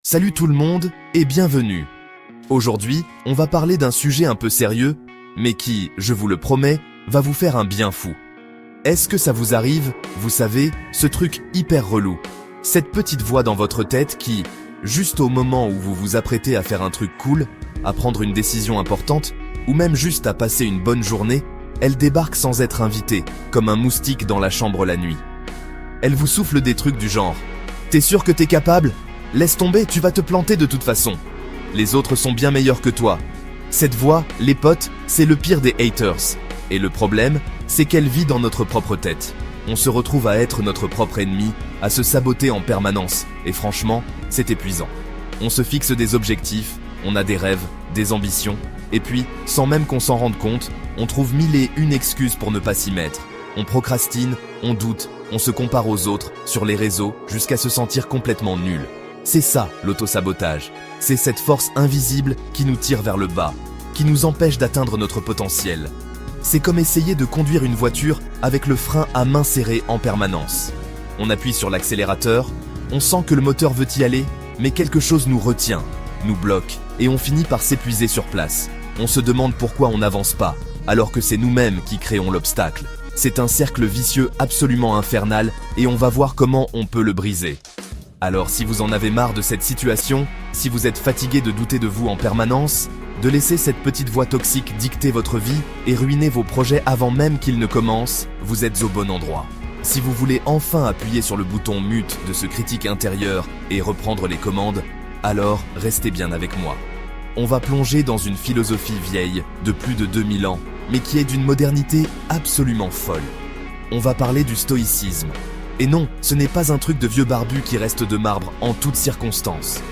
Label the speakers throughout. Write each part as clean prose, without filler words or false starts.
Speaker 1: Salut tout le monde et bienvenue. Aujourd'hui, on va parler d'un sujet un peu sérieux, mais qui, je vous le promets, va vous faire un bien fou. Est-ce que ça vous arrive, vous savez, ce truc hyper relou? Cette petite voix dans votre tête qui, juste au moment où vous vous apprêtez à faire un truc cool, à prendre une décision importante, ou même juste à passer une bonne journée, elle débarque sans être invitée, comme un moustique dans la chambre la nuit. Elle vous souffle des trucs du genre « T'es sûr que t'es capable ? Laisse tomber, tu vas te planter de toute façon. Les autres sont bien meilleurs que toi. » Cette voix, les potes, c'est le pire des haters. Et le problème, c'est qu'elle vit dans notre propre tête. On se retrouve à être notre propre ennemi, à se saboter en permanence. Et franchement, c'est épuisant. On se fixe des objectifs, on a des rêves, des ambitions. Et puis, sans même qu'on s'en rende compte, on trouve mille et une excuses pour ne pas s'y mettre. On procrastine, on doute, on se compare aux autres, sur les réseaux, jusqu'à se sentir complètement nul. C'est ça, l'autosabotage. C'est cette force invisible qui nous tire vers le bas, qui nous empêche d'atteindre notre potentiel. C'est comme essayer de conduire une voiture avec le frein à main serré en permanence. On appuie sur l'accélérateur, on sent que le moteur veut y aller, mais quelque chose nous retient, nous bloque, et on finit par s'épuiser sur place. On se demande pourquoi on n'avance pas, alors que c'est nous-mêmes qui créons l'obstacle. C'est un cercle vicieux absolument infernal, et on va voir comment on peut le briser. Alors si vous en avez marre de cette situation, si vous êtes fatigué de douter de vous en permanence, de laisser cette petite voix toxique dicter votre vie et ruiner vos projets avant même qu'ils ne commencent, vous êtes au bon endroit. Si vous voulez enfin appuyer sur le bouton mute de ce critique intérieur et reprendre les commandes, alors restez bien avec moi. On va plonger dans une philosophie vieille de plus de 2000 ans, mais qui est d'une modernité absolument folle. On va parler du stoïcisme. Et non, ce n'est pas un truc de vieux barbu qui reste de marbre en toutes circonstances.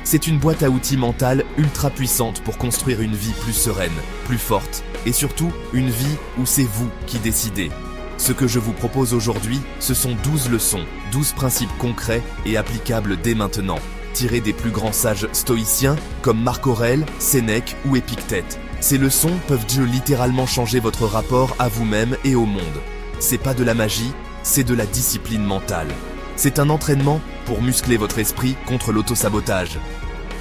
Speaker 1: C'est une boîte à outils mentale ultra puissante pour construire une vie plus sereine, plus forte, et surtout une vie où c'est vous qui décidez. Ce que je vous propose aujourd'hui, ce sont 12 leçons, 12 principes concrets et applicables dès maintenant, tirés des plus grands sages stoïciens comme Marc Aurèle, Sénèque ou Épictète. Ces leçons peuvent littéralement changer votre rapport à vous-même et au monde. C'est pas de la magie, c'est de la discipline mentale. C'est un entraînement pour muscler votre esprit contre l'autosabotage.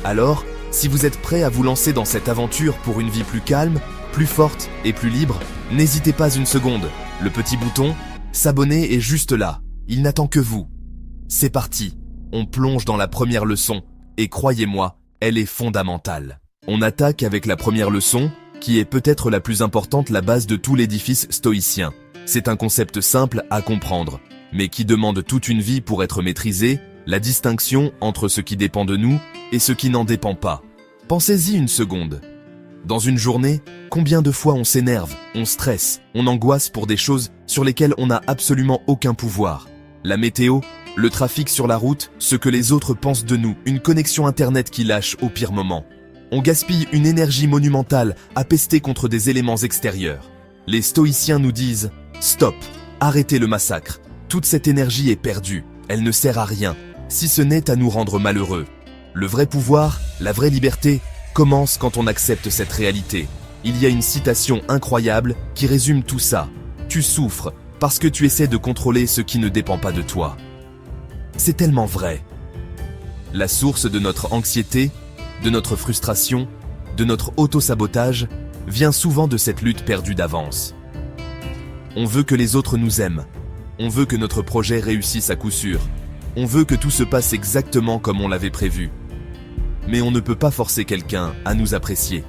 Speaker 1: Alors, si vous êtes prêt à vous lancer dans cette aventure pour une vie plus calme, plus forte et plus libre, n'hésitez pas une seconde. Le petit bouton « S'abonner » est juste là. Il n'attend que vous. C'est parti. On plonge dans la première leçon. Et croyez-moi, elle est fondamentale. On attaque avec la première leçon, qui est peut-être la plus importante, la base de tout l'édifice stoïcien. C'est un concept simple à comprendre, mais qui demande toute une vie pour être maîtrisé, la distinction entre ce qui dépend de nous et ce qui n'en dépend pas. Pensez-y une seconde. Dans une journée, combien de fois on s'énerve, on stresse, on angoisse pour des choses sur lesquelles on n'a absolument aucun pouvoir? La météo, le trafic sur la route, ce que les autres pensent de nous, une connexion internet qui lâche au pire moment. On gaspille une énergie monumentale à pester contre des éléments extérieurs. Les stoïciens nous disent « Stop, arrêtez le massacre. Toute cette énergie est perdue, elle ne sert à rien, si ce n'est à nous rendre malheureux. Le vrai pouvoir, la vraie liberté, commence quand on accepte cette réalité. » Il y a une citation incroyable qui résume tout ça. « Tu souffres parce que tu essaies de contrôler ce qui ne dépend pas de toi. » C'est tellement vrai. La source de notre anxiété, de notre frustration, de notre auto-sabotage, vient souvent de cette lutte perdue d'avance. On veut que les autres nous aiment. On veut que notre projet réussisse à coup sûr. On veut que tout se passe exactement comme on l'avait prévu. Mais on ne peut pas forcer quelqu'un à nous apprécier.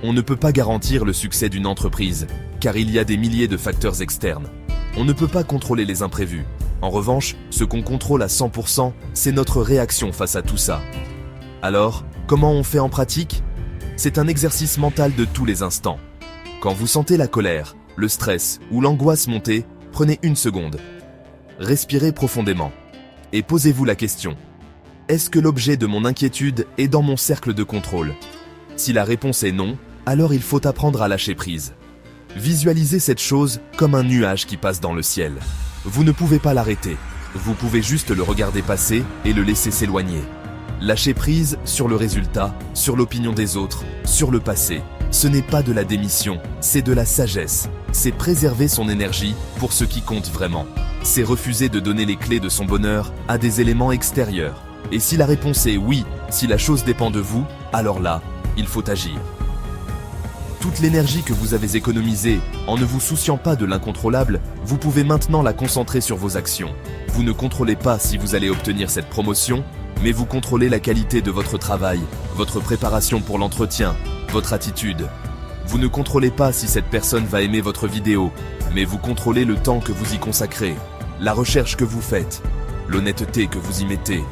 Speaker 1: On ne peut pas garantir le succès d'une entreprise, car il y a des milliers de facteurs externes. On ne peut pas contrôler les imprévus. En revanche, ce qu'on contrôle à 100%, c'est notre réaction face à tout ça. Alors, comment on fait en pratique ? C'est un exercice mental de tous les instants. Quand vous sentez la colère, le stress ou l'angoisse monter, prenez une seconde. Respirez profondément. Et posez-vous la question. Est-ce que l'objet de mon inquiétude est dans mon cercle de contrôle ? Si la réponse est non, alors il faut apprendre à lâcher prise. Visualisez cette chose comme un nuage qui passe dans le ciel. Vous ne pouvez pas l'arrêter. Vous pouvez juste le regarder passer et le laisser s'éloigner. Lâcher prise sur le résultat, sur l'opinion des autres, sur le passé. Ce n'est pas de la démission, c'est de la sagesse. C'est préserver son énergie pour ce qui compte vraiment. C'est refuser de donner les clés de son bonheur à des éléments extérieurs. Et si la réponse est oui, si la chose dépend de vous, alors là, il faut agir. Toute l'énergie que vous avez économisée en ne vous souciant pas de l'incontrôlable, vous pouvez maintenant la concentrer sur vos actions. Vous ne contrôlez pas si vous allez obtenir cette promotion, mais vous contrôlez la qualité de votre travail, votre préparation pour l'entretien, votre attitude. Vous ne contrôlez pas si cette personne va aimer votre vidéo, mais vous contrôlez le temps que vous y consacrez, la recherche que vous faites, l'honnêteté que vous y mettez.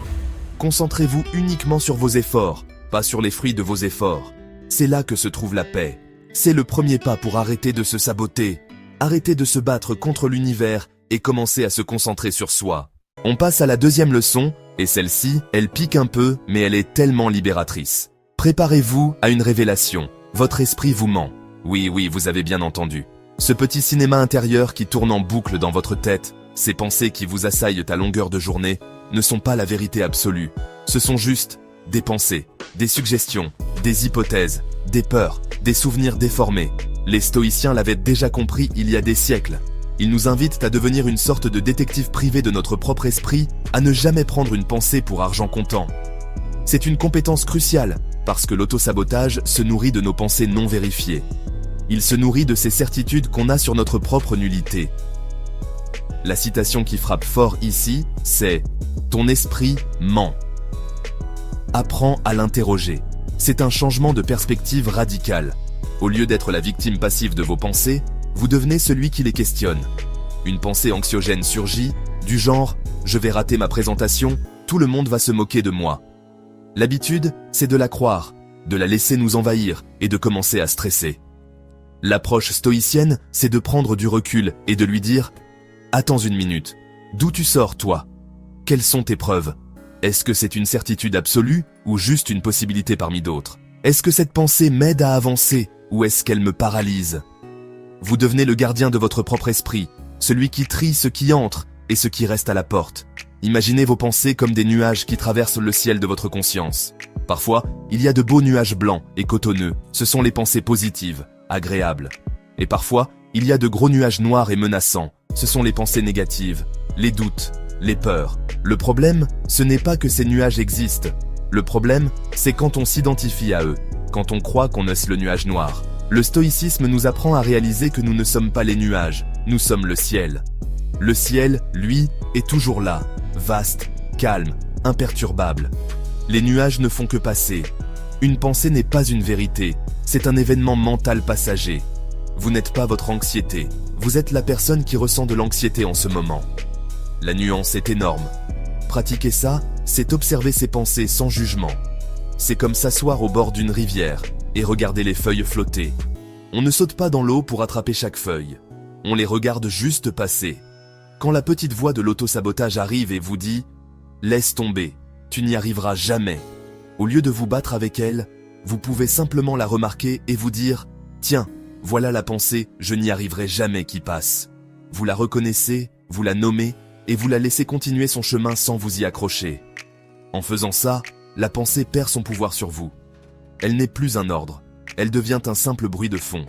Speaker 1: Concentrez-vous uniquement sur vos efforts, pas sur les fruits de vos efforts. C'est là que se trouve la paix. C'est le premier pas pour arrêter de se saboter, arrêter de se battre contre l'univers et commencer à se concentrer sur soi. On passe à la deuxième leçon, et celle-ci, elle pique un peu, mais elle est tellement libératrice. Préparez-vous à une révélation. Votre esprit vous ment. Oui, vous avez bien entendu. Ce petit cinéma intérieur qui tourne en boucle dans votre tête, ces pensées qui vous assaillent à longueur de journée, ne sont pas la vérité absolue. Ce sont juste des pensées, des suggestions, des hypothèses, des peurs, des souvenirs déformés. Les stoïciens l'avaient déjà compris il y a des siècles. Ils nous invitent à devenir une sorte de détective privé de notre propre esprit, à ne jamais prendre une pensée pour argent comptant. C'est une compétence cruciale, parce que l'autosabotage se nourrit de nos pensées non vérifiées. Il se nourrit de ces certitudes qu'on a sur notre propre nullité. La citation qui frappe fort ici, c'est « Ton esprit ment ». Apprends à l'interroger. C'est un changement de perspective radical. Au lieu d'être la victime passive de vos pensées, vous devenez celui qui les questionne. Une pensée anxiogène surgit, du genre « Je vais rater ma présentation, tout le monde va se moquer de moi ». L'habitude, c'est de la croire, de la laisser nous envahir et de commencer à stresser. L'approche stoïcienne, c'est de prendre du recul et de lui dire « Attends une minute, d'où tu sors toi? Quelles sont tes preuves? Est-ce que c'est une certitude absolue ou juste une possibilité parmi d'autres? Est-ce que cette pensée m'aide à avancer ou est-ce qu'elle me paralyse ?» Vous devenez le gardien de votre propre esprit, celui qui trie ce qui entre et ce qui reste à la porte. Imaginez vos pensées comme des nuages qui traversent le ciel de votre conscience. Parfois, il y a de beaux nuages blancs et cotonneux, ce sont les pensées positives, agréables. Et parfois, il y a de gros nuages noirs et menaçants, ce sont les pensées négatives, les doutes, les peurs. Le problème, ce n'est pas que ces nuages existent. Le problème, c'est quand on s'identifie à eux, quand on croit qu'on est le nuage noir. Le stoïcisme nous apprend à réaliser que nous ne sommes pas les nuages, nous sommes le ciel. Le ciel, lui, est toujours là, vaste, calme, imperturbable. Les nuages ne font que passer. Une pensée n'est pas une vérité, c'est un événement mental passager. Vous n'êtes pas votre anxiété, vous êtes la personne qui ressent de l'anxiété en ce moment. La nuance est énorme. Pratiquer ça, c'est observer ses pensées sans jugement. C'est comme s'asseoir au bord d'une rivière et regarder les feuilles flotter. On ne saute pas dans l'eau pour attraper chaque feuille. On les regarde juste passer. Quand la petite voix de l'autosabotage arrive et vous dit « Laisse tomber, tu n'y arriveras jamais », au lieu de vous battre avec elle, vous pouvez simplement la remarquer et vous dire « Tiens, voilà la pensée « Je n'y arriverai jamais » qui passe ». Vous la reconnaissez, vous la nommez et vous la laissez continuer son chemin sans vous y accrocher. En faisant ça, la pensée perd son pouvoir sur vous. Elle n'est plus un ordre, elle devient un simple bruit de fond.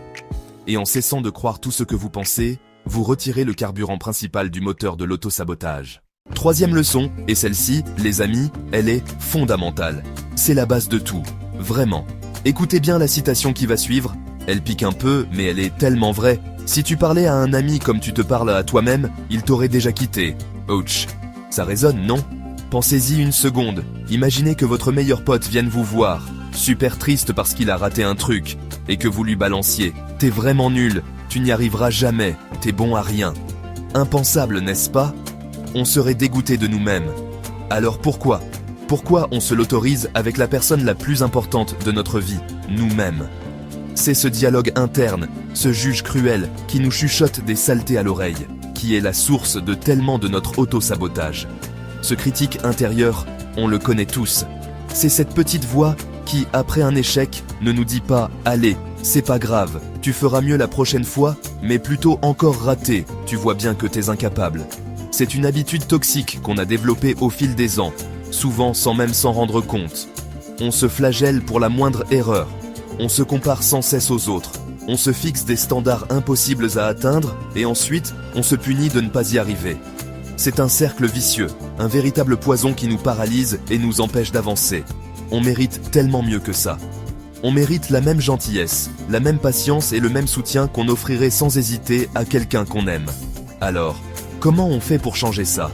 Speaker 1: Et en cessant de croire tout ce que vous pensez, vous retirez le carburant principal du moteur de l'autosabotage. Troisième leçon, et celle-ci, les amis, elle est fondamentale. C'est la base de tout, vraiment. Écoutez bien la citation qui va suivre, elle pique un peu, mais elle est tellement vraie. Si tu parlais à un ami comme tu te parles à toi-même, il t'aurait déjà quitté. Ouch. Ça résonne, non? Pensez-y une seconde. Imaginez que votre meilleur pote vienne vous voir, super triste parce qu'il a raté un truc, et que vous lui balanciez. T'es vraiment nul, tu n'y arriveras jamais, t'es bon à rien. Impensable, n'est-ce pas? On serait dégoûté de nous-mêmes. Alors pourquoi? Pourquoi on se l'autorise avec la personne la plus importante de notre vie, nous-mêmes? C'est ce dialogue interne, ce juge cruel qui nous chuchote des saletés à l'oreille, qui est la source de tellement de notre auto-sabotage. Ce critique intérieur, on le connaît tous. C'est cette petite voix qui, après un échec, ne nous dit pas « Allez, c'est pas grave, tu feras mieux la prochaine fois », mais plutôt « Encore raté, tu vois bien que t'es incapable ». C'est une habitude toxique qu'on a développée au fil des ans, souvent sans même s'en rendre compte. On se flagelle pour la moindre erreur. On se compare sans cesse aux autres. On se fixe des standards impossibles à atteindre et ensuite, on se punit de ne pas y arriver. C'est un cercle vicieux, un véritable poison qui nous paralyse et nous empêche d'avancer. On mérite tellement mieux que ça. On mérite la même gentillesse, la même patience et le même soutien qu'on offrirait sans hésiter à quelqu'un qu'on aime. Alors, comment on fait pour changer ça?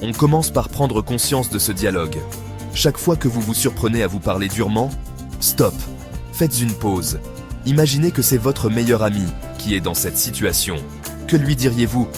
Speaker 1: On commence par prendre conscience de ce dialogue. Chaque fois que vous vous surprenez à vous parler durement, stop, faites une pause. Imaginez que c'est votre meilleur ami qui est dans cette situation. Que lui diriez-vous?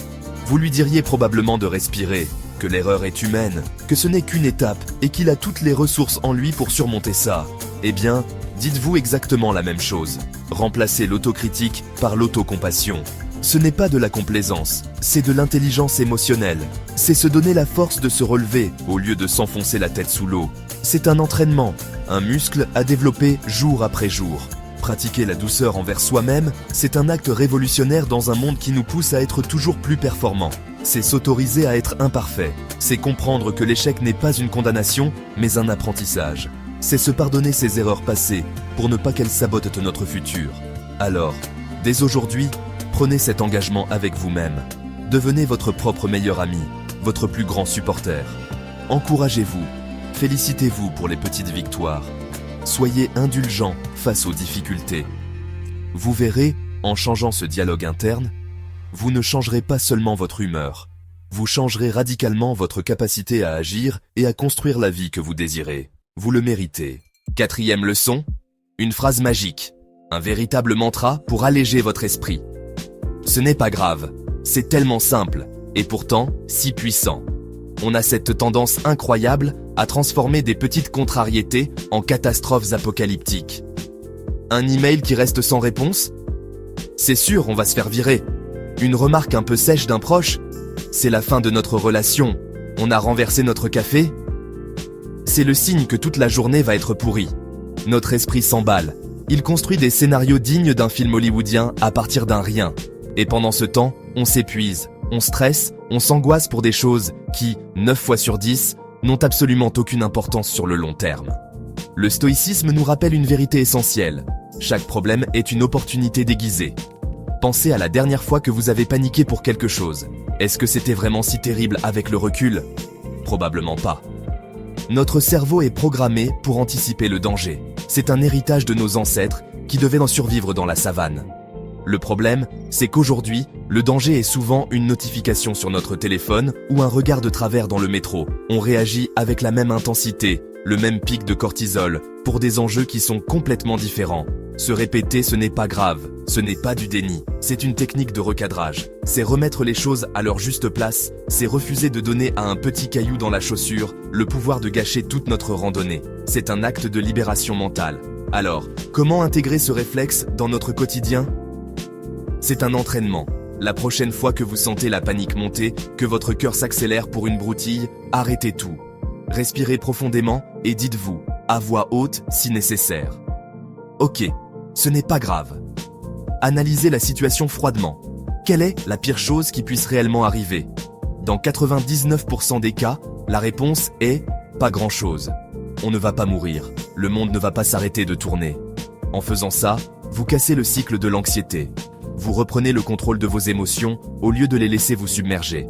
Speaker 1: Vous lui diriez probablement de respirer, que l'erreur est humaine, que ce n'est qu'une étape et qu'il a toutes les ressources en lui pour surmonter ça. Eh bien, dites-vous exactement la même chose. Remplacez l'autocritique par l'autocompassion. Ce n'est pas de la complaisance, c'est de l'intelligence émotionnelle. C'est se donner la force de se relever au lieu de s'enfoncer la tête sous l'eau. C'est un entraînement, un muscle à développer jour après jour. Pratiquer la douceur envers soi-même, c'est un acte révolutionnaire dans un monde qui nous pousse à être toujours plus performants. C'est s'autoriser à être imparfait. C'est comprendre que l'échec n'est pas une condamnation, mais un apprentissage. C'est se pardonner ses erreurs passées pour ne pas qu'elles sabotent notre futur. Alors, dès aujourd'hui, prenez cet engagement avec vous-même. Devenez votre propre meilleur ami, votre plus grand supporter. Encouragez-vous, félicitez-vous pour les petites victoires. Soyez indulgent face aux difficultés. Vous verrez, en changeant ce dialogue interne, vous ne changerez pas seulement votre humeur, vous changerez radicalement votre capacité à agir et à construire la vie que vous désirez. Vous le méritez. 4e leçon, une phrase magique, un véritable mantra pour alléger votre esprit. Ce n'est pas grave, c'est tellement simple, et pourtant si puissant. On a cette tendance incroyable à transformer des petites contrariétés en catastrophes apocalyptiques. Un email qui reste sans réponse? C'est sûr, on va se faire virer. Une remarque un peu sèche d'un proche? C'est la fin de notre relation. On a renversé notre café? C'est le signe que toute la journée va être pourrie. Notre esprit s'emballe. Il construit des scénarios dignes d'un film hollywoodien à partir d'un rien. Et pendant ce temps, on s'épuise, on stresse, on s'angoisse pour des choses qui, 9 fois sur 10, n'ont absolument aucune importance sur le long terme. Le stoïcisme nous rappelle une vérité essentielle. Chaque problème est une opportunité déguisée. Pensez à la dernière fois que vous avez paniqué pour quelque chose. Est-ce que c'était vraiment si terrible avec le recul? Probablement pas. Notre cerveau est programmé pour anticiper le danger. C'est un héritage de nos ancêtres qui devaient en survivre dans la savane. Le problème, c'est qu'aujourd'hui, le danger est souvent une notification sur notre téléphone ou un regard de travers dans le métro. On réagit avec la même intensité, le même pic de cortisol, pour des enjeux qui sont complètement différents. Se répéter, ce n'est pas grave, ce n'est pas du déni, c'est une technique de recadrage. C'est remettre les choses à leur juste place, c'est refuser de donner à un petit caillou dans la chaussure le pouvoir de gâcher toute notre randonnée. C'est un acte de libération mentale. Alors, comment intégrer ce réflexe dans notre quotidien ? C'est un entraînement. La prochaine fois que vous sentez la panique monter, que votre cœur s'accélère pour une broutille, arrêtez tout. Respirez profondément et dites-vous, à voix haute si nécessaire. Ok, ce n'est pas grave. Analysez la situation froidement. Quelle est la pire chose qui puisse réellement arriver? Dans 99% des cas, la réponse est pas grand-chose. On ne va pas mourir, le monde ne va pas s'arrêter de tourner. En faisant ça, vous cassez le cycle de l'anxiété. Vous reprenez le contrôle de vos émotions au lieu de les laisser vous submerger.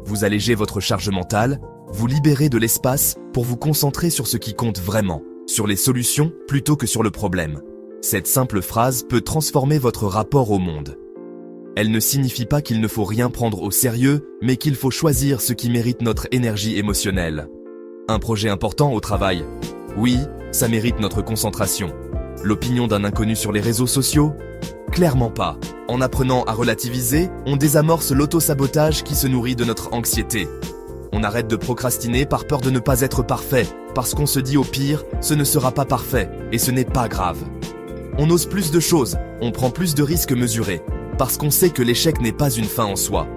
Speaker 1: Vous allégez votre charge mentale, vous libérez de l'espace pour vous concentrer sur ce qui compte vraiment, sur les solutions plutôt que sur le problème. Cette simple phrase peut transformer votre rapport au monde. Elle ne signifie pas qu'il ne faut rien prendre au sérieux, mais qu'il faut choisir ce qui mérite notre énergie émotionnelle. Un projet important au travail? Oui, ça mérite notre concentration. L'opinion d'un inconnu sur les réseaux sociaux? Clairement pas. En apprenant à relativiser, on désamorce l'auto-sabotage qui se nourrit de notre anxiété. On arrête de procrastiner par peur de ne pas être parfait, parce qu'on se dit au pire, ce ne sera pas parfait, et ce n'est pas grave. On ose plus de choses, on prend plus de risques mesurés, parce qu'on sait que l'échec n'est pas une fin en soi.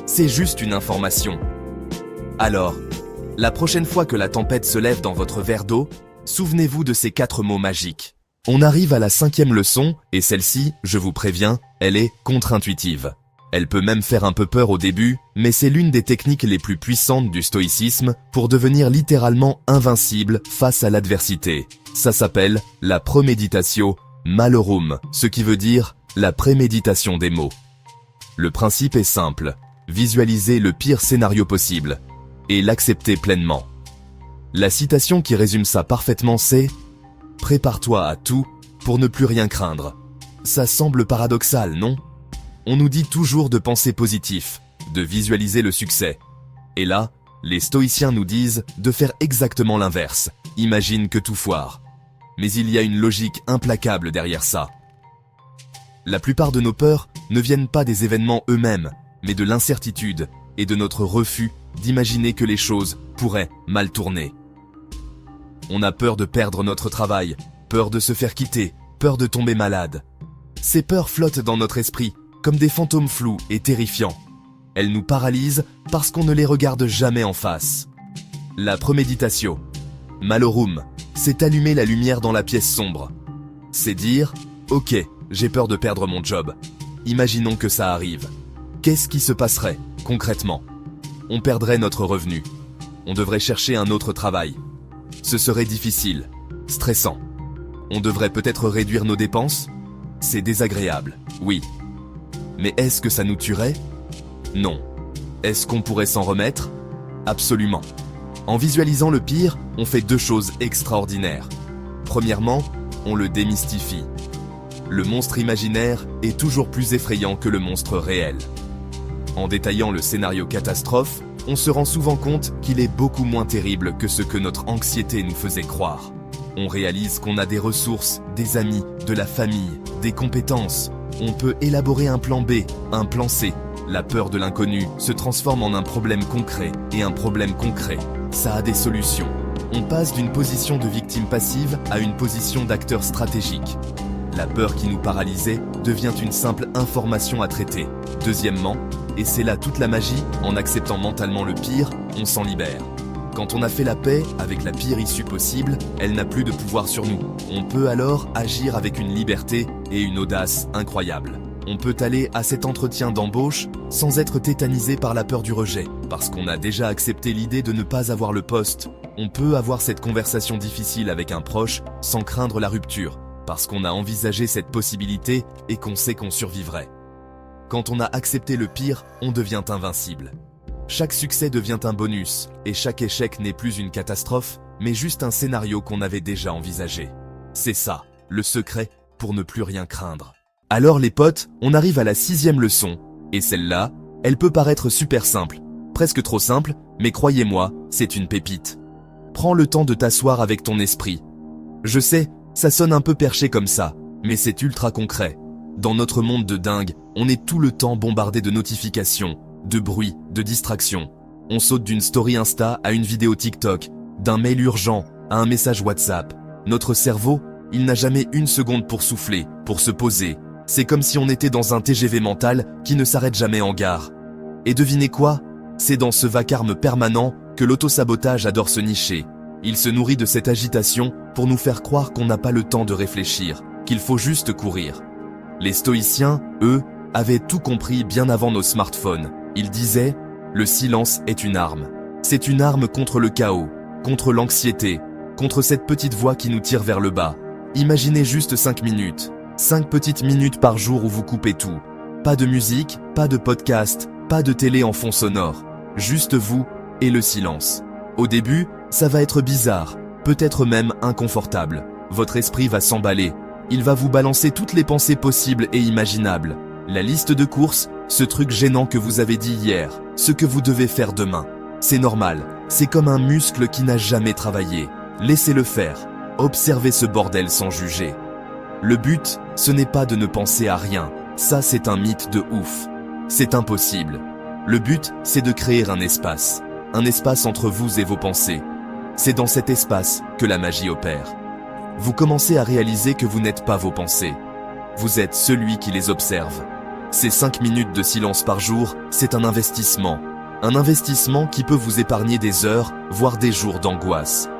Speaker 1: C'est juste une information. Alors, la prochaine fois que la tempête se lève dans votre verre d'eau, souvenez-vous de ces 4 mots magiques. On arrive à la 5e leçon, et celle-ci, je vous préviens, elle est contre-intuitive. Elle peut même faire un peu peur au début, mais c'est l'une des techniques les plus puissantes du stoïcisme pour devenir littéralement invincible face à l'adversité. Ça s'appelle la premeditatio malorum, ce qui veut dire la préméditation des mots. Le principe est simple. visualiser le pire scénario possible et l'accepter pleinement. La citation qui résume ça parfaitement, c'est « Prépare-toi à tout pour ne plus rien craindre ». Ça semble paradoxal, non? On nous dit toujours de penser positif, de visualiser le succès. Et là, les stoïciens nous disent de faire exactement l'inverse. Imagine que tout foire. Mais il y a une logique implacable derrière ça. La plupart de nos peurs ne viennent pas des événements eux-mêmes, mais de l'incertitude et de notre refus d'imaginer que les choses pourraient mal tourner. On a peur de perdre notre travail, peur de se faire quitter, peur de tomber malade. Ces peurs flottent dans notre esprit, comme des fantômes flous et terrifiants. Elles nous paralysent parce qu'on ne les regarde jamais en face. La préméditation, malorum, c'est allumer la lumière dans la pièce sombre. C'est dire, ok, j'ai peur de perdre mon job. Imaginons que ça arrive. Qu'est-ce qui se passerait, concrètement? On perdrait notre revenu. On devrait chercher un autre travail. Ce serait difficile, stressant. On devrait peut-être réduire nos dépenses? C'est désagréable, oui. Mais est-ce que ça nous tuerait? Non. Est-ce qu'on pourrait s'en remettre? Absolument. En visualisant le pire, on fait deux choses extraordinaires. Premièrement, on le démystifie. Le monstre imaginaire est toujours plus effrayant que le monstre réel. En détaillant le scénario catastrophe, on se rend souvent compte qu'il est beaucoup moins terrible que ce que notre anxiété nous faisait croire. On réalise qu'on a des ressources, des amis, de la famille, des compétences. On peut élaborer un plan B, un plan C. La peur de l'inconnu se transforme en un problème concret, et un problème concret, ça a des solutions. On passe d'une position de victime passive à une position d'acteur stratégique. La peur qui nous paralysait devient une simple information à traiter. Deuxièmement, et c'est là toute la magie, en acceptant mentalement le pire, on s'en libère. Quand on a fait la paix avec la pire issue possible, elle n'a plus de pouvoir sur nous. On peut alors agir avec une liberté et une audace incroyables. On peut aller à cet entretien d'embauche sans être tétanisé par la peur du rejet, parce qu'on a déjà accepté l'idée de ne pas avoir le poste. On peut avoir cette conversation difficile avec un proche sans craindre la rupture, parce qu'on a envisagé cette possibilité et qu'on sait qu'on survivrait. Quand on a accepté le pire, on devient invincible. Chaque succès devient un bonus, et chaque échec n'est plus une catastrophe, mais juste un scénario qu'on avait déjà envisagé. C'est ça, le secret pour ne plus rien craindre. Alors les potes, on arrive à la 6e leçon, et celle-là, elle peut paraître super simple, presque trop simple, mais croyez-moi, c'est une pépite. Prends le temps de t'asseoir avec ton esprit. Je sais, ça sonne un peu perché comme ça, mais c'est ultra concret. Dans notre monde de dingue, on est tout le temps bombardé de notifications, de bruit, de distractions. On saute d'une story Insta à une vidéo TikTok, d'un mail urgent à un message WhatsApp. Notre cerveau, il n'a jamais une seconde pour souffler, pour se poser. C'est comme si on était dans un TGV mental qui ne s'arrête jamais en gare. Et devinez quoi? C'est dans ce vacarme permanent que l'autosabotage adore se nicher. Il se nourrit de cette agitation pour nous faire croire qu'on n'a pas le temps de réfléchir, qu'il faut juste courir. Les stoïciens, eux, avaient tout compris bien avant nos smartphones. Ils disaient « Le silence est une arme. C'est une arme contre le chaos, contre l'anxiété, contre cette petite voix qui nous tire vers le bas. Imaginez juste 5 minutes. 5 petites minutes par jour où vous coupez tout. Pas de musique, pas de podcast, pas de télé en fond sonore. Juste vous et le silence. Au début, ça va être bizarre, peut-être même inconfortable. Votre esprit va s'emballer. Il va vous balancer toutes les pensées possibles et imaginables. La liste de courses, ce truc gênant que vous avez dit hier, ce que vous devez faire demain. C'est normal, c'est comme un muscle qui n'a jamais travaillé. Laissez-le faire. Observez ce bordel sans juger. Le but, ce n'est pas de ne penser à rien. Ça, c'est un mythe de ouf. C'est impossible. Le but, c'est de créer un espace entre vous et vos pensées. C'est dans cet espace que la magie opère. Vous commencez à réaliser que vous n'êtes pas vos pensées. Vous êtes celui qui les observe. Ces 5 minutes de silence par jour, c'est un investissement. Un investissement qui peut vous épargner des heures, voire des jours d'angoisse.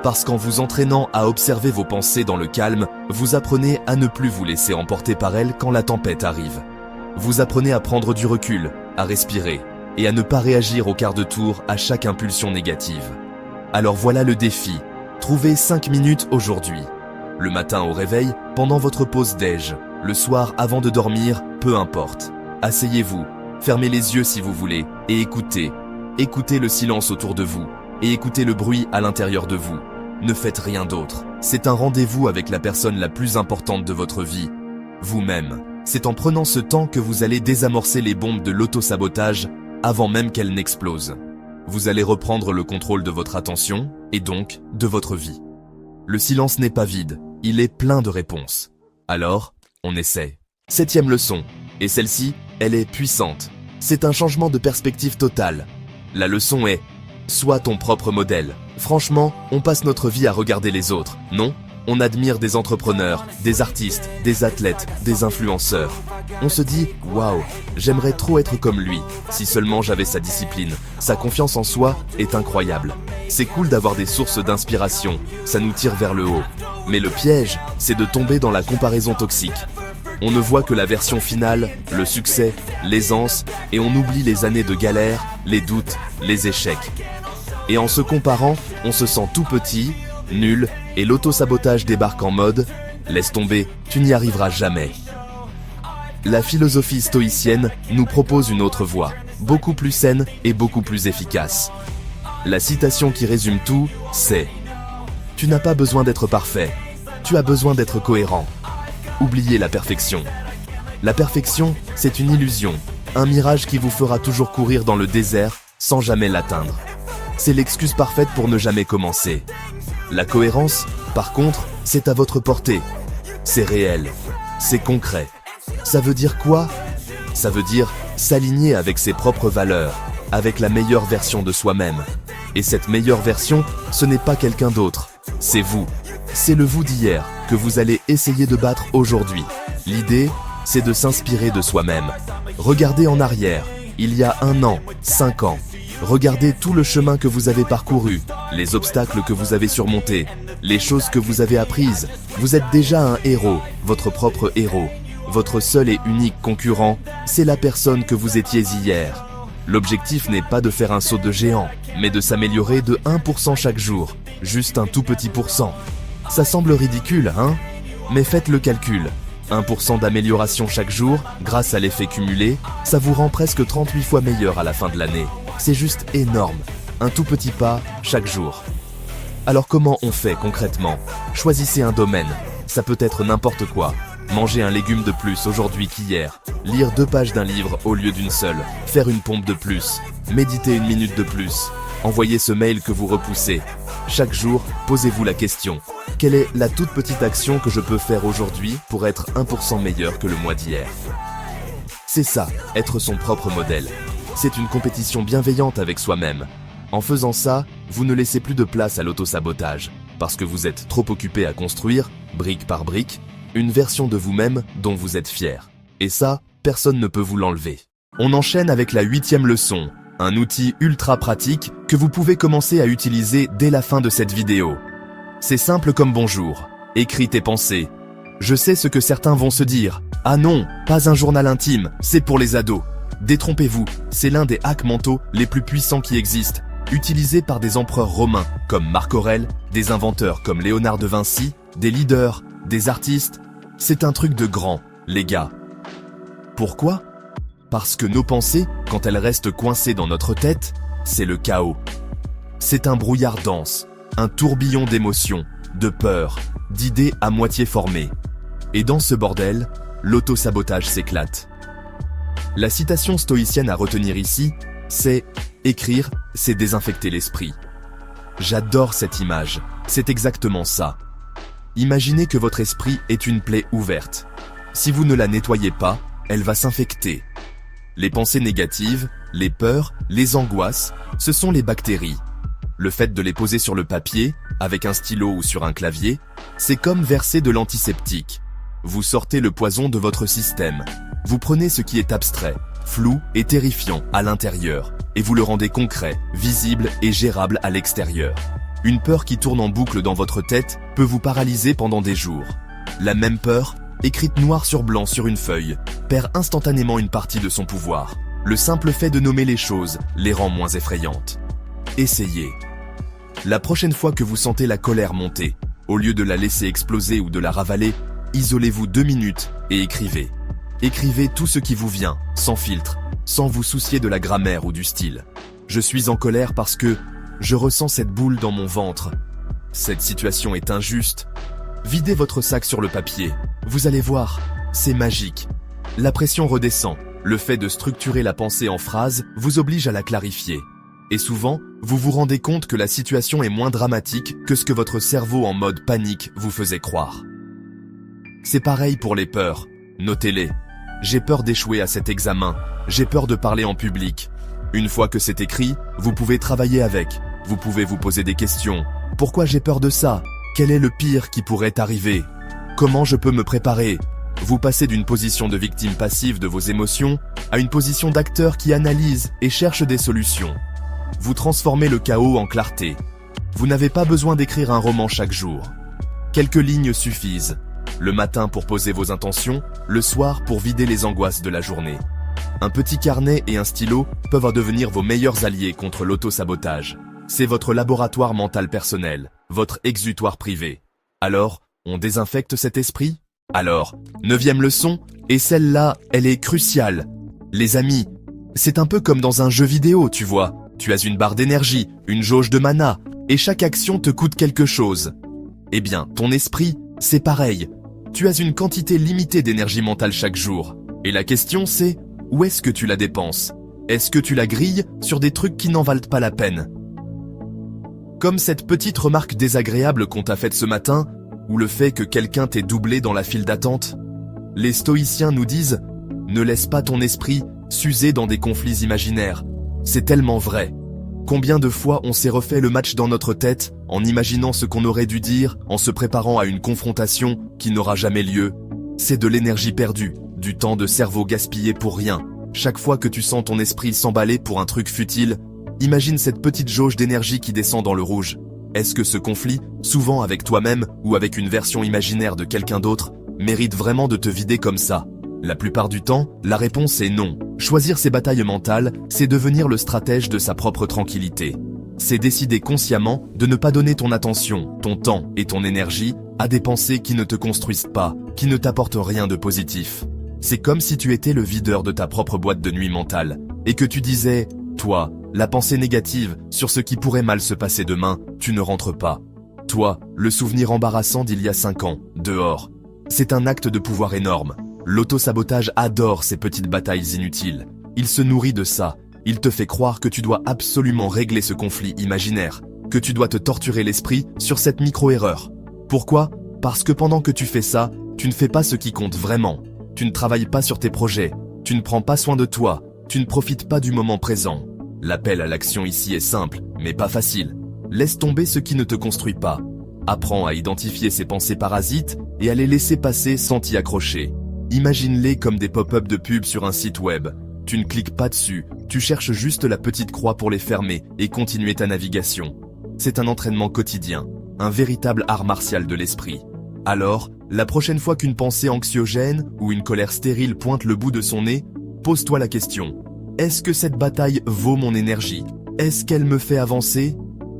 Speaker 1: Parce qu'en vous entraînant à observer vos pensées dans le calme, vous apprenez à ne plus vous laisser emporter par elles quand la tempête arrive. Vous apprenez à prendre du recul, à respirer, et à ne pas réagir au quart de tour à chaque impulsion négative. Alors voilà le défi. Trouvez 5 minutes aujourd'hui. Le matin au réveil, pendant votre pause déj, le soir avant de dormir, peu importe. Asseyez-vous, Fermez les yeux si vous voulez et écoutez. Écoutez le silence autour de vous et écoutez le bruit à l'intérieur de vous. Ne faites rien d'autre. C'est un rendez-vous avec la personne la plus importante de votre vie, vous-même. C'est en prenant ce temps que vous allez désamorcer les bombes de l'auto-sabotage avant même qu'elles n'explosent. Vous allez reprendre le contrôle de votre attention et donc de votre vie. Le silence n'est pas vide, il est plein de réponses. Alors, on essaie. 7e leçon, et celle-ci, elle est puissante. C'est un changement de perspective total. La leçon est « Sois ton propre modèle ». Franchement, on passe notre vie à regarder les autres, non ? On admire des entrepreneurs, des artistes, des athlètes, des influenceurs. On se dit « Waouh, j'aimerais trop être comme lui. Si seulement j'avais sa discipline. Sa confiance en soi est incroyable. C'est cool d'avoir des sources d'inspiration, ça nous tire vers le haut. Mais le piège, c'est de tomber dans la comparaison toxique. On ne voit que la version finale, le succès, l'aisance, et on oublie les années de galère, les doutes, les échecs. Et en se comparant, on se sent tout petit, nul, et l'auto-sabotage débarque en mode « Laisse tomber, tu n'y arriveras jamais ». La philosophie stoïcienne nous propose une autre voie, beaucoup plus saine et beaucoup plus efficace. La citation qui résume tout, c'est « Tu n'as pas besoin d'être parfait, tu as besoin d'être cohérent ». Oubliez la perfection. La perfection, c'est une illusion, un mirage qui vous fera toujours courir dans le désert sans jamais l'atteindre. C'est l'excuse parfaite pour ne jamais commencer. La cohérence, par contre, c'est à votre portée. C'est réel, c'est concret. Ça veut dire quoi ? Ça veut dire s'aligner avec ses propres valeurs, avec la meilleure version de soi-même. Et cette meilleure version, ce n'est pas quelqu'un d'autre, c'est vous. C'est le vous d'hier que vous allez essayer de battre aujourd'hui. L'idée, c'est de s'inspirer de soi-même. Regardez en arrière, il y a 1 an, 5 ans. Regardez tout le chemin que vous avez parcouru, les obstacles que vous avez surmontés, les choses que vous avez apprises. Vous êtes déjà un héros, votre propre héros. Votre seul et unique concurrent, c'est la personne que vous étiez hier. L'objectif n'est pas de faire un saut de géant, mais de s'améliorer de 1% chaque jour, juste un tout petit pourcent. Ça semble ridicule, hein ? Mais faites le calcul. 1% d'amélioration chaque jour, grâce à l'effet cumulé, ça vous rend presque 38 fois meilleur à la fin de l'année. C'est juste énorme. Un tout petit pas, chaque jour. Alors comment on fait concrètement ? Choisissez un domaine. Ça peut être n'importe quoi. Manger un légume de plus aujourd'hui qu'hier. Lire 2 pages d'un livre au lieu d'une seule. Faire une pompe de plus. Méditer 1 minute de plus. Envoyez ce mail que vous repoussez. Chaque jour, posez-vous la question. Quelle est la toute petite action que je peux faire aujourd'hui pour être 1% meilleur que le mois d'hier ? C'est ça, être son propre modèle. C'est une compétition bienveillante avec soi-même. En faisant ça, vous ne laissez plus de place à l'auto-sabotage, parce que vous êtes trop occupé à construire, brique par brique, une version de vous-même dont vous êtes fier. Et ça, personne ne peut vous l'enlever. On enchaîne avec la 8e leçon, un outil ultra pratique que vous pouvez commencer à utiliser dès la fin de cette vidéo. C'est simple comme bonjour. Écris tes pensées. Je sais ce que certains vont se dire. Ah non, pas un journal intime, c'est pour les ados. Détrompez-vous, c'est l'un des hacks mentaux les plus puissants qui existent, utilisé par des empereurs romains comme Marc Aurèle, des inventeurs comme Léonard de Vinci, des leaders, des artistes. C'est un truc de grand, les gars. Pourquoi ? Parce que nos pensées, quand elles restent coincées dans notre tête, c'est le chaos. C'est un brouillard dense, un tourbillon d'émotions, de peurs, d'idées à moitié formées. Et dans ce bordel, l'auto-sabotage s'éclate. La citation stoïcienne à retenir ici, c'est « Écrire, c'est désinfecter l'esprit ». J'adore cette image, c'est exactement ça. Imaginez que votre esprit est une plaie ouverte. Si vous ne la nettoyez pas, elle va s'infecter. Les pensées négatives, les peurs, les angoisses, ce sont les bactéries. Le fait de les poser sur le papier, avec un stylo ou sur un clavier, c'est comme verser de l'antiseptique. Vous sortez le poison de votre système. Vous prenez ce qui est abstrait, flou et terrifiant à l'intérieur, et vous le rendez concret, visible et gérable à l'extérieur. Une peur qui tourne en boucle dans votre tête peut vous paralyser pendant des jours. La même peur, écrite noir sur blanc sur une feuille, perd instantanément une partie de son pouvoir. Le simple fait de nommer les choses les rend moins effrayantes. Essayez. La prochaine fois que vous sentez la colère monter, au lieu de la laisser exploser ou de la ravaler, isolez-vous 2 minutes et écrivez. Écrivez tout ce qui vous vient, sans filtre, sans vous soucier de la grammaire ou du style. Je suis en colère parce que je ressens cette boule dans mon ventre. Cette situation est injuste. Videz votre sac sur le papier. Vous allez voir, c'est magique. La pression redescend. Le fait de structurer la pensée en phrases vous oblige à la clarifier. Et souvent, vous vous rendez compte que la situation est moins dramatique que ce que votre cerveau en mode panique vous faisait croire. C'est pareil pour les peurs. Notez-les. J'ai peur d'échouer à cet examen. J'ai peur de parler en public. Une fois que c'est écrit, vous pouvez travailler avec. Vous pouvez vous poser des questions. Pourquoi j'ai peur de ça? Quel est le pire qui pourrait arriver? Comment je peux me préparer? Vous passez d'une position de victime passive de vos émotions à une position d'acteur qui analyse et cherche des solutions. Vous transformez le chaos en clarté. Vous n'avez pas besoin d'écrire un roman chaque jour. Quelques lignes suffisent. Le matin pour poser vos intentions, le soir pour vider les angoisses de la journée. Un petit carnet et un stylo peuvent devenir vos meilleurs alliés contre l'auto-sabotage. C'est votre laboratoire mental personnel, votre exutoire privé. Alors, on désinfecte cet esprit? Alors, 9e leçon, et celle-là, elle est cruciale. Les amis, c'est un peu comme dans un jeu vidéo, tu vois. Tu as une barre d'énergie, une jauge de mana, et chaque action te coûte quelque chose. Eh bien, ton esprit, c'est pareil. Tu as une quantité limitée d'énergie mentale chaque jour. Et la question c'est, où est-ce que tu la dépenses? Est-ce que tu la grilles sur des trucs qui n'en valent pas la peine? Comme cette petite remarque désagréable qu'on t'a faite ce matin, ou le fait que quelqu'un t'ait doublé dans la file d'attente. Les stoïciens nous disent « Ne laisse pas ton esprit s'user dans des conflits imaginaires ». C'est tellement vrai. Combien de fois on s'est refait le match dans notre tête en imaginant ce qu'on aurait dû dire, en se préparant à une confrontation qui n'aura jamais lieu? C'est de l'énergie perdue, du temps de cerveau gaspillé pour rien. Chaque fois que tu sens ton esprit s'emballer pour un truc futile, imagine cette petite jauge d'énergie qui descend dans le rouge. Est-ce que ce conflit, souvent avec toi-même ou avec une version imaginaire de quelqu'un d'autre, mérite vraiment de te vider comme ça? La plupart du temps, la réponse est non. Choisir ses batailles mentales, c'est devenir le stratège de sa propre tranquillité. C'est décider consciemment de ne pas donner ton attention, ton temps et ton énergie à des pensées qui ne te construisent pas, qui ne t'apportent rien de positif. C'est comme si tu étais le videur de ta propre boîte de nuit mentale, et que tu disais, toi, la pensée négative sur ce qui pourrait mal se passer demain, tu ne rentres pas. Toi, le souvenir embarrassant d'il y a 5 ans, dehors. C'est un acte de pouvoir énorme. L'auto-sabotage adore ces petites batailles inutiles. Il se nourrit de ça. Il te fait croire que tu dois absolument régler ce conflit imaginaire, que tu dois te torturer l'esprit sur cette micro-erreur. Pourquoi? Parce que pendant que tu fais ça, tu ne fais pas ce qui compte vraiment. Tu ne travailles pas sur tes projets. Tu ne prends pas soin de toi. Tu ne profites pas du moment présent. L'appel à l'action ici est simple, mais pas facile. Laisse tomber ce qui ne te construit pas. Apprends à identifier ces pensées parasites et à les laisser passer sans t'y accrocher. Imagine-les comme des pop-up de pub sur un site web. Tu ne cliques pas dessus, tu cherches juste la petite croix pour les fermer et continuer ta navigation. C'est un entraînement quotidien, un véritable art martial de l'esprit. Alors, la prochaine fois qu'une pensée anxiogène ou une colère stérile pointe le bout de son nez, pose-toi la question. Est-ce que cette bataille vaut mon énergie? Est-ce qu'elle me fait avancer?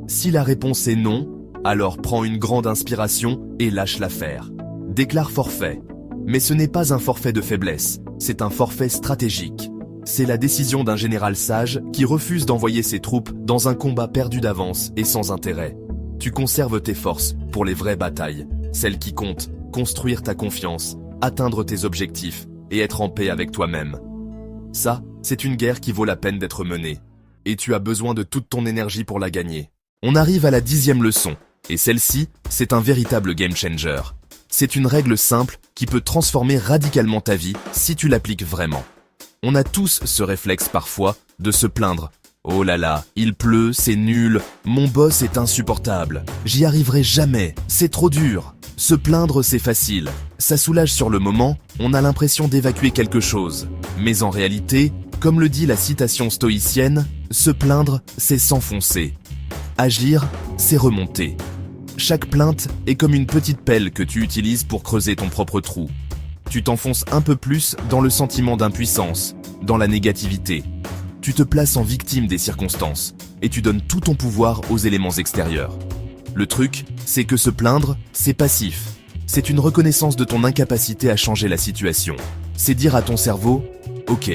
Speaker 1: Si la réponse est non, alors prends une grande inspiration et lâche l'affaire. Déclare forfait. Mais ce n'est pas un forfait de faiblesse, c'est un forfait stratégique. C'est la décision d'un général sage qui refuse d'envoyer ses troupes dans un combat perdu d'avance et sans intérêt. Tu conserves tes forces pour les vraies batailles, celles qui comptent, construire ta confiance, atteindre tes objectifs et être en paix avec toi-même. Ça, c'est une guerre qui vaut la peine d'être menée. Et tu as besoin de toute ton énergie pour la gagner. On arrive à la 10e leçon, et celle-ci, c'est un véritable game changer. C'est une règle simple qui peut transformer radicalement ta vie si tu l'appliques vraiment. On a tous ce réflexe parfois de se plaindre. Oh là là, il pleut, c'est nul, mon boss est insupportable, j'y arriverai jamais, c'est trop dur. Se plaindre, c'est facile. Ça soulage sur le moment, on a l'impression d'évacuer quelque chose. Mais en réalité, comme le dit la citation stoïcienne, se plaindre, c'est s'enfoncer. Agir, c'est remonter. Chaque plainte est comme une petite pelle que tu utilises pour creuser ton propre trou. Tu t'enfonces un peu plus dans le sentiment d'impuissance, dans la négativité. Tu te places en victime des circonstances et tu donnes tout ton pouvoir aux éléments extérieurs. Le truc, c'est que se plaindre, c'est passif. C'est une reconnaissance de ton incapacité à changer la situation. C'est dire à ton cerveau, ok,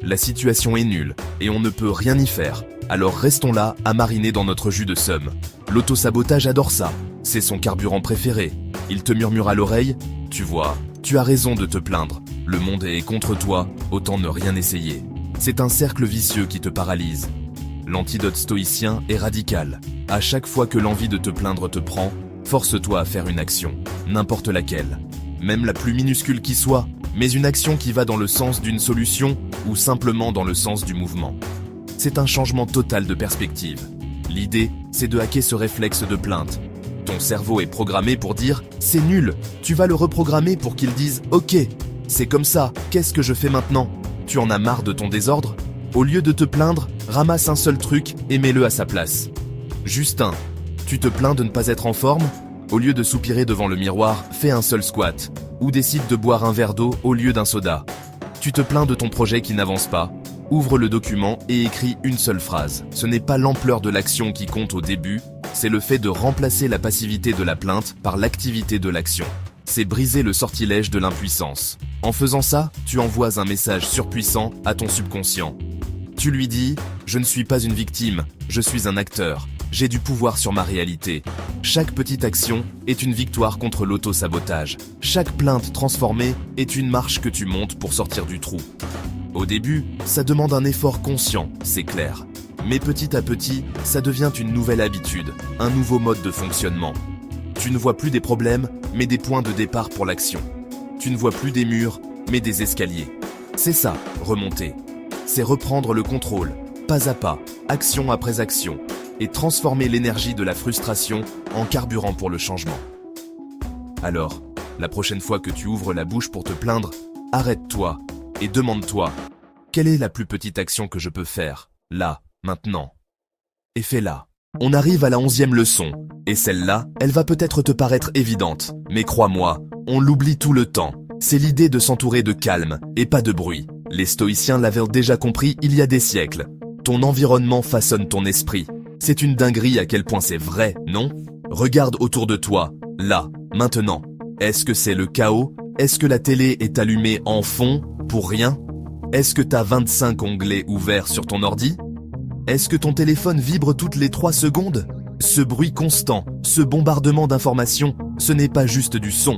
Speaker 1: la situation est nulle et on ne peut rien y faire, alors restons là à mariner dans notre jus de seum. L'autosabotage adore ça, c'est son carburant préféré. Il te murmure à l'oreille, tu vois, tu as raison de te plaindre, le monde est contre toi, autant ne rien essayer. C'est un cercle vicieux qui te paralyse. L'antidote stoïcien est radical. À chaque fois que l'envie de te plaindre te prend, force-toi à faire une action, n'importe laquelle. Même la plus minuscule qui soit, mais une action qui va dans le sens d'une solution ou simplement dans le sens du mouvement. C'est un changement total de perspective. L'idée, c'est de hacker ce réflexe de plainte. Ton cerveau est programmé pour dire « c'est nul ». Tu vas le reprogrammer pour qu'il dise « ok, c'est comme ça, qu'est-ce que je fais maintenant ?» Tu en as marre de ton désordre? Au lieu de te plaindre, ramasse un seul truc et mets-le à sa place. Justin, tu te plains de ne pas être en forme? Au lieu de soupirer devant le miroir, fais un seul squat. Ou décide de boire un verre d'eau au lieu d'un soda. Tu te plains de ton projet qui n'avance pas? Ouvre le document et écris une seule phrase. Ce n'est pas l'ampleur de l'action qui compte au début, c'est le fait de remplacer la passivité de la plainte par l'activité de l'action. C'est briser le sortilège de l'impuissance. En faisant ça, tu envoies un message surpuissant à ton subconscient. Tu lui dis « Je ne suis pas une victime, je suis un acteur. J'ai du pouvoir sur ma réalité. » Chaque petite action est une victoire contre l'auto-sabotage. Chaque plainte transformée est une marche que tu montes pour sortir du trou. Au début, ça demande un effort conscient, c'est clair. Mais petit à petit, ça devient une nouvelle habitude, un nouveau mode de fonctionnement. Tu ne vois plus des problèmes, mais des points de départ pour l'action. Tu ne vois plus des murs, mais des escaliers. C'est ça, remonter. C'est reprendre le contrôle, pas à pas, action après action, et transformer l'énergie de la frustration en carburant pour le changement. Alors, la prochaine fois que tu ouvres la bouche pour te plaindre, arrête-toi et demande-toi « Quelle est la plus petite action que je peux faire, là, maintenant ?» Et fais-la. On arrive à la 11e leçon, et celle-là, elle va peut-être te paraître évidente, mais crois-moi, on l'oublie tout le temps. C'est l'idée de s'entourer de calme, et pas de bruit. Les stoïciens l'avaient déjà compris il y a des siècles. Ton environnement façonne ton esprit. C'est une dinguerie à quel point c'est vrai, non? Regarde autour de toi, là, maintenant. Est-ce que c'est le chaos? Est-ce que la télé est allumée en fond, pour rien? Est-ce que t'as 25 onglets ouverts sur ton ordi? Est-ce que ton téléphone vibre toutes les 3 secondes? Ce bruit constant, ce bombardement d'informations, ce n'est pas juste du son.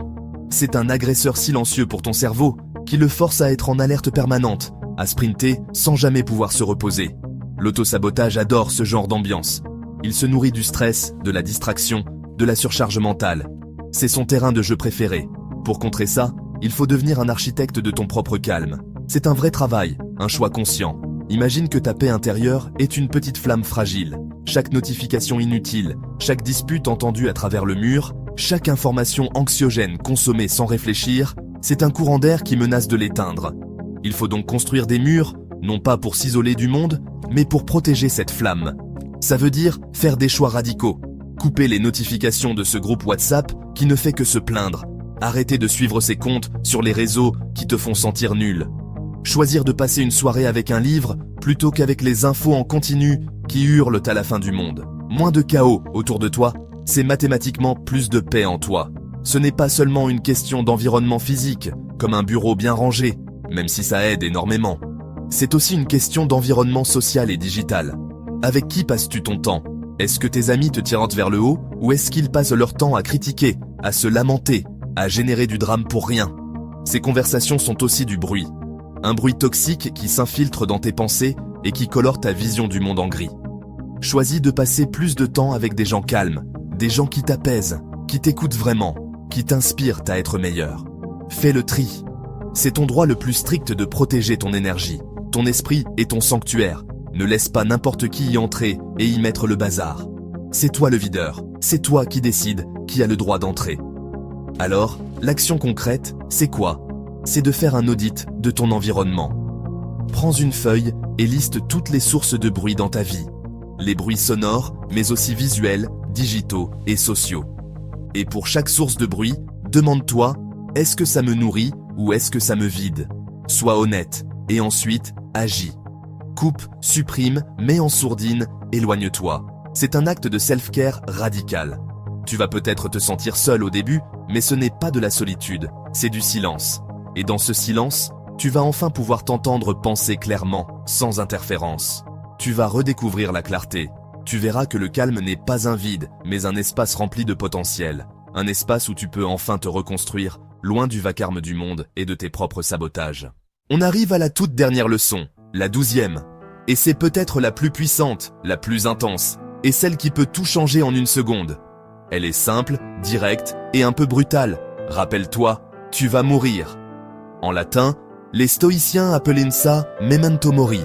Speaker 1: C'est un agresseur silencieux pour ton cerveau, qui le force à être en alerte permanente, à sprinter sans jamais pouvoir se reposer. L'autosabotage adore ce genre d'ambiance. Il se nourrit du stress, de la distraction, de la surcharge mentale. C'est son terrain de jeu préféré. Pour contrer ça, il faut devenir un architecte de ton propre calme. C'est un vrai travail, un choix conscient. Imagine que ta paix intérieure est une petite flamme fragile. Chaque notification inutile, chaque dispute entendue à travers le mur, chaque information anxiogène consommée sans réfléchir, c'est un courant d'air qui menace de l'éteindre. Il faut donc construire des murs, non pas pour s'isoler du monde, mais pour protéger cette flamme. Ça veut dire faire des choix radicaux. Couper les notifications de ce groupe WhatsApp qui ne fait que se plaindre. Arrêter de suivre ces comptes sur les réseaux qui te font sentir nul. Choisir de passer une soirée avec un livre plutôt qu'avec les infos en continu qui hurlent à la fin du monde. Moins de chaos autour de toi, c'est mathématiquement plus de paix en toi. Ce n'est pas seulement une question d'environnement physique, comme un bureau bien rangé, même si ça aide énormément. C'est aussi une question d'environnement social et digital. Avec qui passes-tu ton temps? Est-ce que tes amis te tirent vers le haut ou est-ce qu'ils passent leur temps à critiquer, à se lamenter, à générer du drame pour rien? Ces conversations sont aussi du bruit. Un bruit toxique qui s'infiltre dans tes pensées et qui colore ta vision du monde en gris. Choisis de passer plus de temps avec des gens calmes, des gens qui t'apaisent, qui t'écoutent vraiment, qui t'inspirent à être meilleur. Fais le tri. C'est ton droit le plus strict de protéger ton énergie. Ton esprit est ton sanctuaire. Ne laisse pas n'importe qui y entrer et y mettre le bazar. C'est toi le videur. C'est toi qui décides qui a le droit d'entrer. Alors, l'action concrète, c'est quoi? C'est de faire un audit de ton environnement. Prends une feuille et liste toutes les sources de bruit dans ta vie. Les bruits sonores, mais aussi visuels, digitaux et sociaux. Et pour chaque source de bruit, demande-toi, est-ce que ça me nourrit ou est-ce que ça me vide? Sois honnête et ensuite, agis. Coupe, supprime, mets en sourdine, éloigne-toi. C'est un acte de self-care radical. Tu vas peut-être te sentir seul au début, mais ce n'est pas de la solitude, c'est du silence. Et dans ce silence, tu vas enfin pouvoir t'entendre penser clairement, sans interférence. Tu vas redécouvrir la clarté. Tu verras que le calme n'est pas un vide, mais un espace rempli de potentiel. Un espace où tu peux enfin te reconstruire, loin du vacarme du monde et de tes propres sabotages. On arrive à la toute dernière leçon, la 12e. Et c'est peut-être la plus puissante, la plus intense, et celle qui peut tout changer en une seconde. Elle est simple, directe et un peu brutale. Rappelle-toi, tu vas mourir. En latin, les stoïciens appelaient ça memento mori.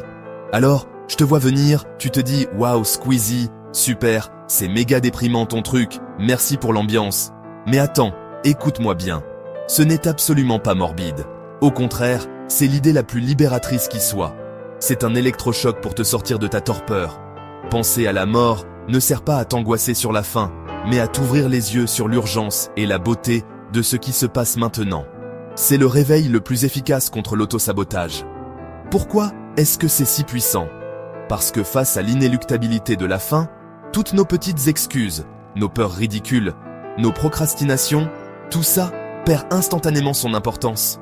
Speaker 1: Alors, je te vois venir, tu te dis « Waouh, Squeezie, super, c'est méga déprimant ton truc, merci pour l'ambiance. » Mais attends, écoute-moi bien. Ce n'est absolument pas morbide. Au contraire, c'est l'idée la plus libératrice qui soit. C'est un électrochoc pour te sortir de ta torpeur. Penser à la mort ne sert pas à t'angoisser sur la fin, mais à t'ouvrir les yeux sur l'urgence et la beauté de ce qui se passe maintenant. C'est le réveil le plus efficace contre l'autosabotage. Pourquoi est-ce que c'est si puissant ? Parce que face à l'inéluctabilité de la fin, toutes nos petites excuses, nos peurs ridicules, nos procrastinations, tout ça perd instantanément son importance.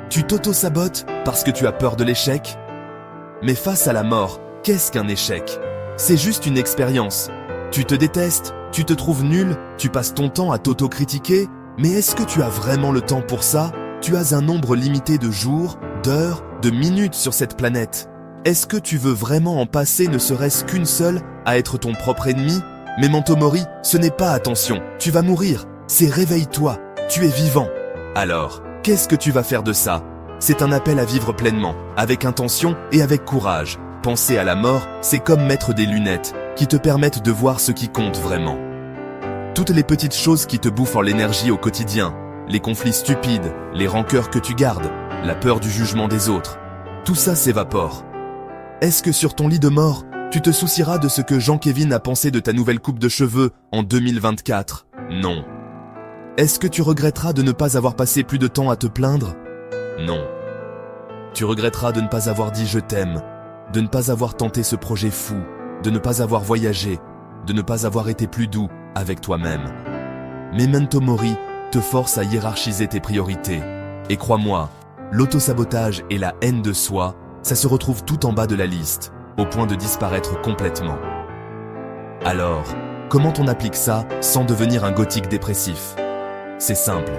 Speaker 1: Tu t'auto-sabotes parce que tu as peur de l'échec ? Mais face à la mort, qu'est-ce qu'un échec ? C'est juste une expérience. Tu te détestes, tu te trouves nul, tu passes ton temps à t'auto-critiquer, mais est-ce que tu as vraiment le temps pour ça ? Tu as un nombre limité de jours, d'heures, de minutes sur cette planète. Est-ce que tu veux vraiment en passer ne serait-ce qu'une seule à être ton propre ennemi ? Memento mori, ce n'est pas attention, tu vas mourir, c'est réveille-toi, tu es vivant. Alors, qu'est-ce que tu vas faire de ça ? C'est un appel à vivre pleinement, avec intention et avec courage. Penser à la mort, c'est comme mettre des lunettes qui te permettent de voir ce qui compte vraiment. Toutes les petites choses qui te bouffent l'énergie au quotidien, les conflits stupides, les rancœurs que tu gardes, la peur du jugement des autres, tout ça s'évapore. Est-ce que sur ton lit de mort, tu te soucieras de ce que Jean-Kévin a pensé de ta nouvelle coupe de cheveux en 2024 ? Non. Est-ce que tu regretteras de ne pas avoir passé plus de temps à te plaindre ? Non. Tu regretteras de ne pas avoir dit « je t'aime », de ne pas avoir tenté ce projet fou, de ne pas avoir voyagé, de ne pas avoir été plus doux avec toi-même. Memento mori te force à hiérarchiser tes priorités. Et crois-moi, l'autosabotage et la haine de soi, ça se retrouve tout en bas de la liste, au point de disparaître complètement. Alors, comment on applique ça sans devenir un gothique dépressif ? C'est simple.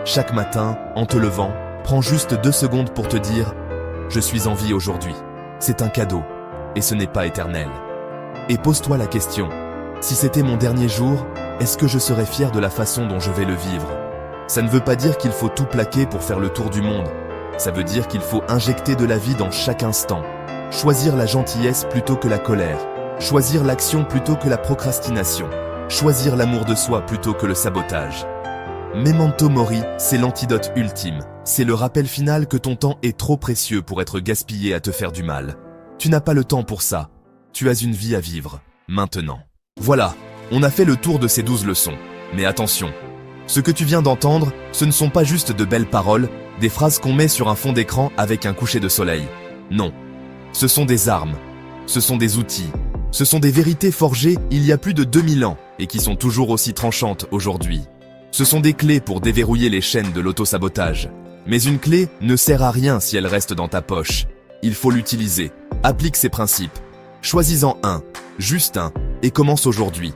Speaker 1: Chaque matin, en te levant, prends juste 2 secondes pour te dire « Je suis en vie aujourd'hui ». C'est un cadeau, et ce n'est pas éternel. Et pose-toi la question, si c'était mon dernier jour, est-ce que je serais fier de la façon dont je vais le vivre ? Ça ne veut pas dire qu'il faut tout plaquer pour faire le tour du monde. Ça veut dire qu'il faut injecter de la vie dans chaque instant. Choisir la gentillesse plutôt que la colère. Choisir l'action plutôt que la procrastination. Choisir l'amour de soi plutôt que le sabotage. Memento mori, c'est l'antidote ultime. C'est le rappel final que ton temps est trop précieux pour être gaspillé à te faire du mal. Tu n'as pas le temps pour ça. Tu as une vie à vivre, maintenant. Voilà, on a fait le tour de ces 12 leçons. Mais attention, ce que tu viens d'entendre, ce ne sont pas juste de belles paroles, des phrases qu'on met sur un fond d'écran avec un coucher de soleil. Non, ce sont des armes, ce sont des outils, ce sont des vérités forgées il y a plus de 2000 ans et qui sont toujours aussi tranchantes aujourd'hui. Ce sont des clés pour déverrouiller les chaînes de l'autosabotage. Mais une clé ne sert à rien si elle reste dans ta poche. Il faut l'utiliser. Applique ces principes. Choisis-en un, juste un, et commence aujourd'hui.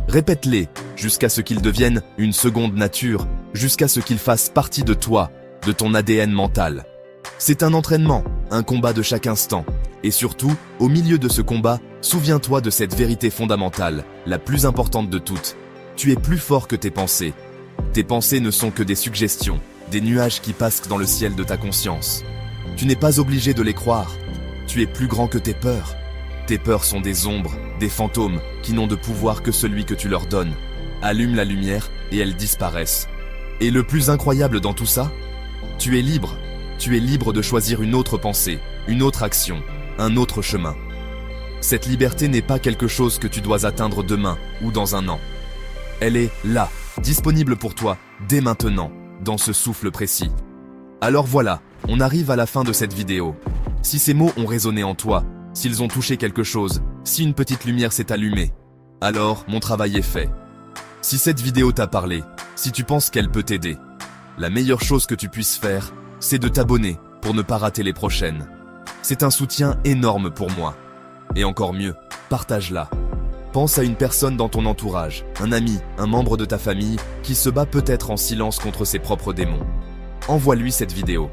Speaker 1: Répète-les jusqu'à ce qu'ils deviennent une seconde nature, jusqu'à ce qu'ils fassent partie de toi, de ton ADN mental. C'est un entraînement, un combat de chaque instant. Et surtout, au milieu de ce combat, souviens-toi de cette vérité fondamentale, la plus importante de toutes. Tu es plus fort que tes pensées. Tes pensées ne sont que des suggestions, des nuages qui passent dans le ciel de ta conscience. Tu n'es pas obligé de les croire. Tu es plus grand que tes peurs. Tes peurs sont des ombres, des fantômes, qui n'ont de pouvoir que celui que tu leur donnes. Allume la lumière et elles disparaissent. Et le plus incroyable dans tout ça, tu es libre. Tu es libre de choisir une autre pensée, une autre action, un autre chemin. Cette liberté n'est pas quelque chose que tu dois atteindre demain ou dans un an. Elle est là, disponible pour toi, dès maintenant, dans ce souffle précis. Alors voilà, on arrive à la fin de cette vidéo. Si ces mots ont résonné en toi, s'ils ont touché quelque chose, si une petite lumière s'est allumée, alors mon travail est fait. Si cette vidéo t'a parlé, Si tu penses qu'elle peut t'aider, la meilleure chose que tu puisses faire, c'est de t'abonner pour ne pas rater les prochaines. C'est un soutien énorme pour moi. Et encore mieux, partage-la. Pense à une personne dans ton entourage, un ami, un membre de ta famille, qui se bat peut-être en silence contre ses propres démons. Envoie-lui cette vidéo.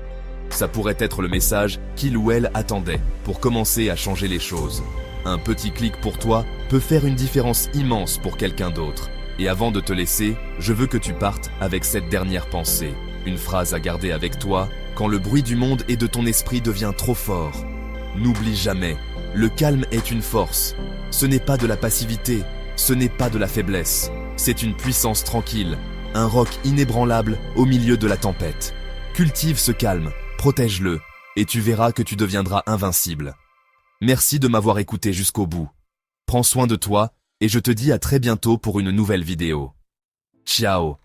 Speaker 1: Ça pourrait être le message qu'il ou elle attendait pour commencer à changer les choses. Un petit clic pour toi peut faire une différence immense pour quelqu'un d'autre. Et avant de te laisser, je veux que tu partes avec cette dernière pensée. Une phrase à garder avec toi quand le bruit du monde et de ton esprit devient trop fort. N'oublie jamais, le calme est une force. Ce n'est pas de la passivité, ce n'est pas de la faiblesse. C'est une puissance tranquille, un roc inébranlable au milieu de la tempête. Cultive ce calme, protège-le, et tu verras que tu deviendras invincible. Merci de m'avoir écouté jusqu'au bout. Prends soin de toi, et je te dis à très bientôt pour une nouvelle vidéo. Ciao.